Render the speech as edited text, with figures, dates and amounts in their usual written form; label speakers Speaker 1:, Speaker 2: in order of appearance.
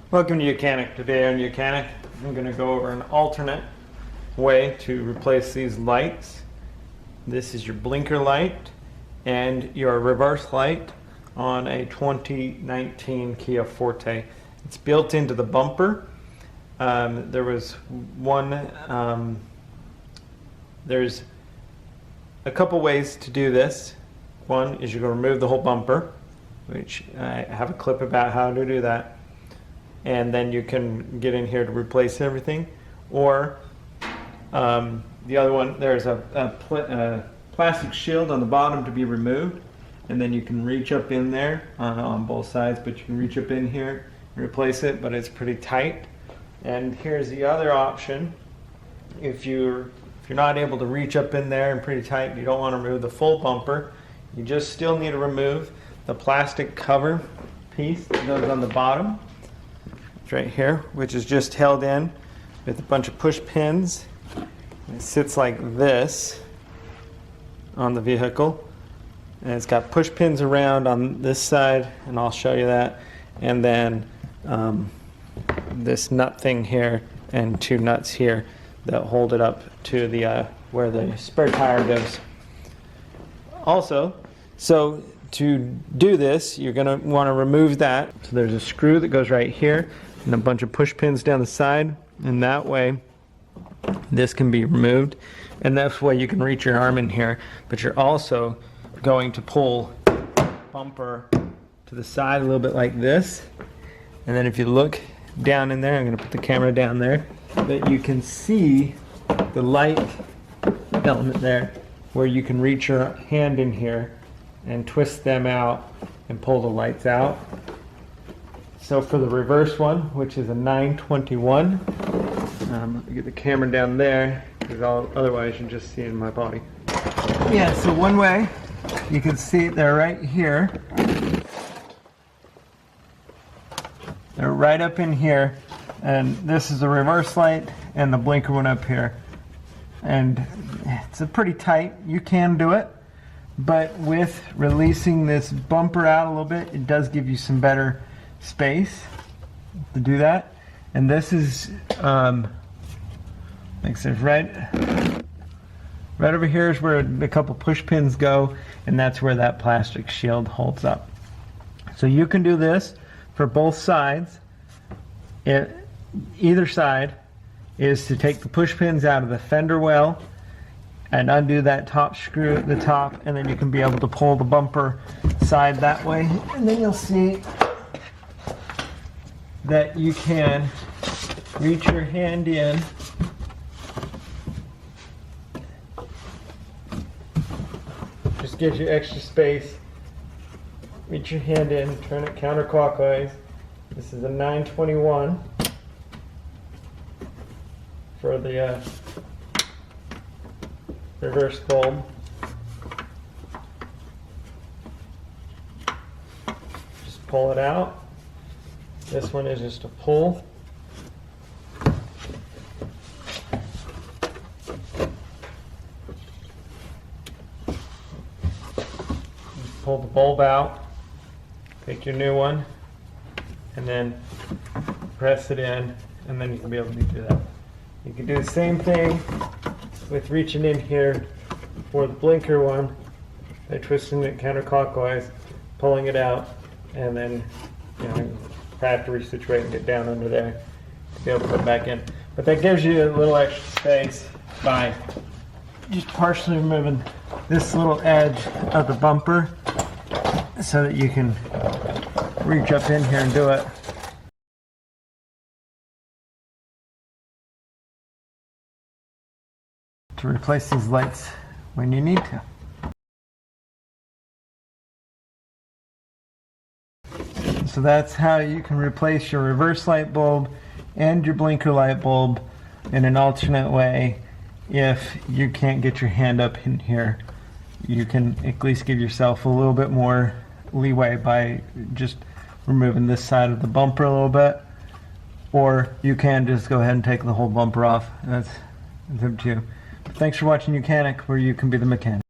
Speaker 1: Welcome to YOUCANIC. Today on YOUCANIC, I'm going to go over an alternate way to replace these lights. This is your blinker light and your reverse light on a 2019 Kia Forte. It's built into the bumper. There's a couple ways to do this. One is you're going to remove the whole bumper, which I have a clip about how to do that. And then you can get in here to replace everything. Or the other one, there's a plastic shield on the bottom to be removed, and then you can reach up in there on both sides, but you can reach up in here and replace it, but it's pretty tight. And here's the other option. If you're not able to reach up in there and pretty tight, you don't want to remove the full bumper, you just still need to remove the plastic cover piece that goes on the bottom. Right here, which is just held in with a bunch of push pins. It sits like this on the vehicle, and it's got push pins around on this side, and I'll show you that, and then this nut thing here and two nuts here that hold it up to the where the spare tire goes. Also, so to do this, you're going to want to remove that. So there's a screw that goes right here and a bunch of push pins down the side, and that way this can be removed, and that's why you can reach your arm in here. But you're also going to pull the bumper to the side a little bit like this, and then if you look down in there, I'm going to put the camera down there, that you can see the light element there where you can reach your hand in here and twist them out and pull the lights out. So for the reverse one, which is a 921, get the camera down there, because otherwise you're just seeing my body. Yeah, so one way, you can see it, they're right here. They're right up in here, and this is the reverse light and the blinker one up here. And it's a pretty tight, you can do it, but with releasing this bumper out a little bit, it does give you some better space to do that. And this is like I said, right over here is where a couple push pins go, and that's where that plastic shield holds up. So you can do this for both sides. Either side is to take the push pins out of the fender well and undo that top screw at the top, and then you can be able to pull the bumper side that way, and then you'll see that you can reach your hand in just gives you extra space. Reach your hand in, turn it counterclockwise. This is a 921 for the reverse bulb. Just pull it out. This one is just a pull. Just pull the bulb out, take your new one, and then press it in, and then you can be able to do that. You can do the same thing with reaching in here for the blinker one by twisting it counterclockwise, pulling it out, and then have to resituate and get down under there to be able to put it back in. But that gives you a little extra space by just partially removing this little edge of the bumper so that you can reach up in here and do it. To replace these lights when you need to. So that's how you can replace your reverse light bulb and your blinker light bulb in an alternate way. If you can't get your hand up in here, you can at least give yourself a little bit more leeway by just removing this side of the bumper a little bit, or you can just go ahead and take the whole bumper off. That's up to you. Thanks for watching YOUCANIC, where you can be the mechanic.